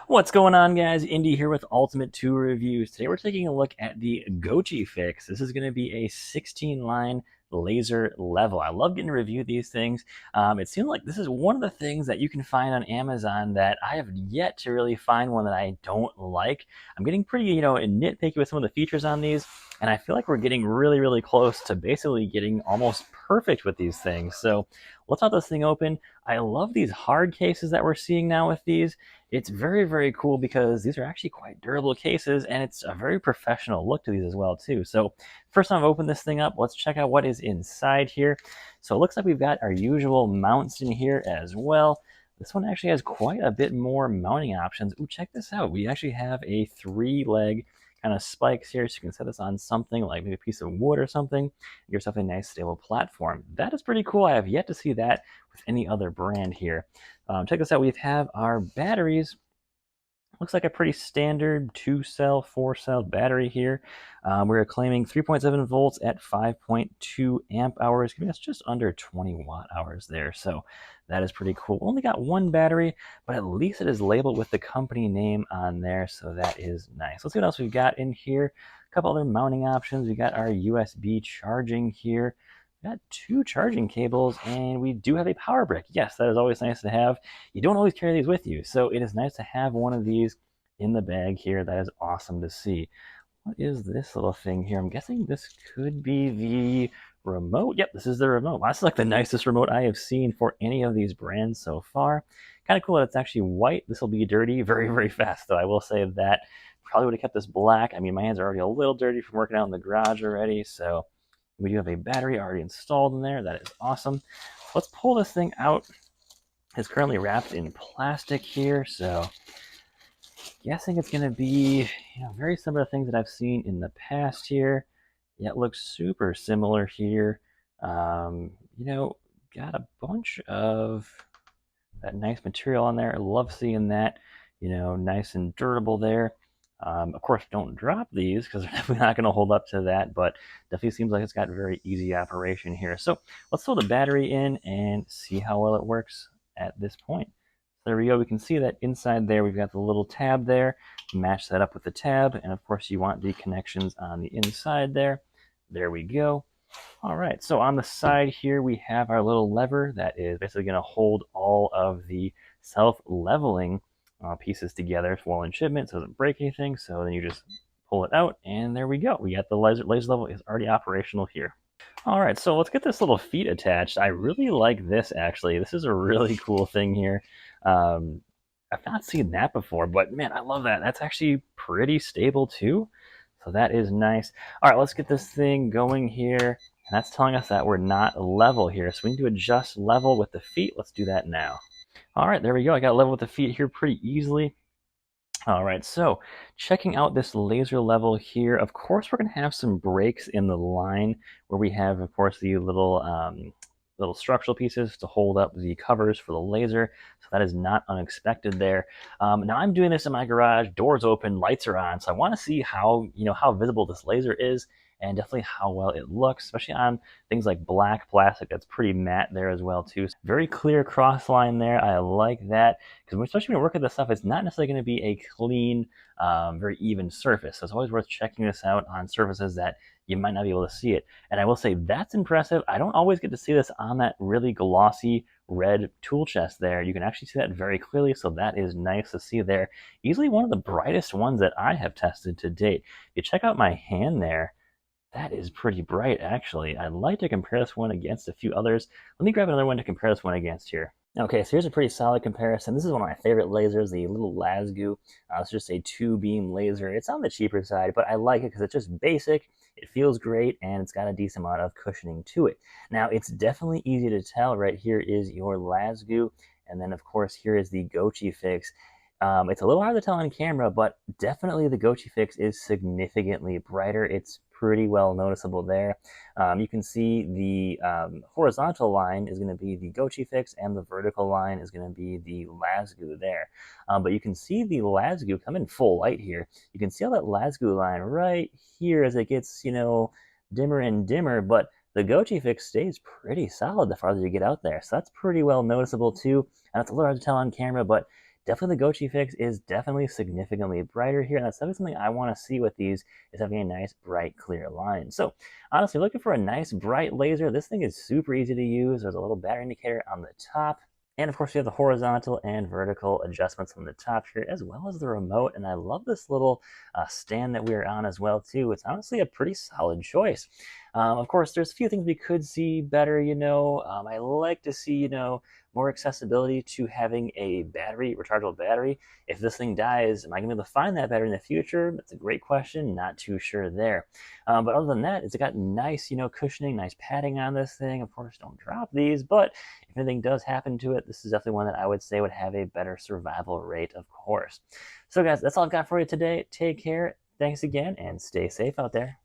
What's going on, guys? Indy here with Ultimate 2 Reviews. Today we're taking a look at the GOCHIFIX. This is going to be a 16-line laser level. I love getting to review these things. It seems like this is one of the things that you can find on Amazon that I have yet to really find one that I don't like. I'm getting pretty, nitpicky with some of the features on these, and I feel like we're getting really, really close to basically getting almost perfect with these things. So let's pop this thing open. I love these hard cases that we're seeing now with these. It's very, very cool because these are actually quite durable cases, and it's a very professional look to these as well too. So first time I've opened this thing up, let's check out what is inside here. So it looks like we've got our usual mounts in here as well. This one actually has quite a bit more mounting options. Ooh, check this out. We actually have a 3-leg kind of spikes here, so you can set this on something like maybe a piece of wood or something, get yourself a nice stable platform. That is pretty cool. I have yet to see that with any other brand here. Check this out. We have our batteries. Looks like a pretty standard 2-cell, 4-cell battery here. We're claiming 3.7 volts at 5.2 amp hours, giving us just under 20 watt hours there. So that is pretty cool. Only got one battery, but at least it is labeled with the company name on there, so that is nice. Let's see what else we've got in here. A couple other mounting options. We got our USB charging here. We got 2 charging cables, and we do have a power brick. Yes, that is always nice to have. You don't always carry these with you, so it is nice to have one of these in the bag here. That is awesome to see. What is this little thing here? I'm guessing this could be the remote. Yep, this is the remote. Wow, this is like the nicest remote I have seen for any of these brands so far. Kind of cool that it's actually white. This will be dirty very, very fast, though. I will say that. Probably would have kept this black. I mean, my hands are already a little dirty from working out in the garage already, so we do have a battery already installed in there. That is awesome. Let's pull this thing out. It's currently wrapped in plastic here, so guessing it's going to be very similar to things that I've seen in the past here. Yeah, it looks super similar here. Got a bunch of that nice material on there. I love seeing that, nice and durable there. Of course, don't drop these because they're definitely not going to hold up to that, but definitely seems like it's got very easy operation here. So let's throw the battery in and see how well it works at this point. So there we go. We can see that inside there we've got the little tab there. Match that up with the tab, and of course you want the connections on the inside there. There we go. All right, so on the side here we have our little lever that is basically going to hold all of the self-leveling pieces together while in shipment, so it doesn't break anything. So then you just pull it out, and there we go. We got the laser level is already operational here. All right, so let's get this little feet attached. I really like this, actually. This is a really cool thing here. I've not seen that before, but man, I love that. That's actually pretty stable too. So that is nice. All right, let's get this thing going here. And that's telling us that we're not level here. So we need to adjust level with the feet. Let's do that now. All right, there we go. I got level with the feet here pretty easily. All right, so checking out this laser level here, of course, we're going to have some breaks in the line where we have, of course, the little structural pieces to hold up the covers for the laser. So that is not unexpected there. Now I'm doing this in my garage, doors open, lights are on. So I want to see how visible this laser is, and definitely how well it looks, especially on things like black plastic. That's pretty matte there as well too. Very clear cross line there. I like that, because especially when you work with this stuff, it's not necessarily going to be a clean, very even surface. So it's always worth checking this out on surfaces that you might not be able to see it. And I will say that's impressive. I don't always get to see this on that really glossy red tool chest there. You can actually see that very clearly, so that is nice to see there. Easily one of the brightest ones that I have tested to date. If you check out my hand there, that is pretty bright, actually. I'd like to compare this one against a few others. Let me grab another one to compare this one against here. Okay, so here's a pretty solid comparison. This is one of my favorite lasers, the little LasGu. It's just a 2-beam laser. It's on the cheaper side, but I like it because it's just basic. It feels great, and it's got a decent amount of cushioning to it. Now, it's definitely easy to tell. Right here is your LasGu, and then, of course, here is the GOCHIFIX. It's a little hard to tell on camera, but definitely the GOCHIFIX is significantly brighter. It's pretty well noticeable there. You can see the horizontal line is going to be the GOCHIFIX, and the vertical line is going to be the LasGu there. But you can see the LasGu come in full light here. You can see how that LasGu line right here as it gets, dimmer and dimmer, but the GOCHIFIX stays pretty solid the farther you get out there. So that's pretty well noticeable too. And it's a little hard to tell on camera, but definitely the GOCHIFIX is definitely significantly brighter here. And that's definitely something I want to see with these, is having a nice, bright, clear line. So honestly, looking for a nice, bright laser, this thing is super easy to use. There's a little battery indicator on the top. And of course, we have the horizontal and vertical adjustments on the top here, as well as the remote. And I love this little stand that we're on as well, too. It's honestly a pretty solid choice. Of course, there's a few things we could see better, I like to see, more accessibility to having a battery, rechargeable battery. If this thing dies, am I going to be able to find that battery in the future? That's a great question. Not too sure there. But other than that, it's got nice, cushioning, nice padding on this thing. Of course, don't drop these, but if anything does happen to it, this is definitely one that I would say would have a better survival rate, of course. So guys, that's all I've got for you today. Take care. Thanks again, and stay safe out there.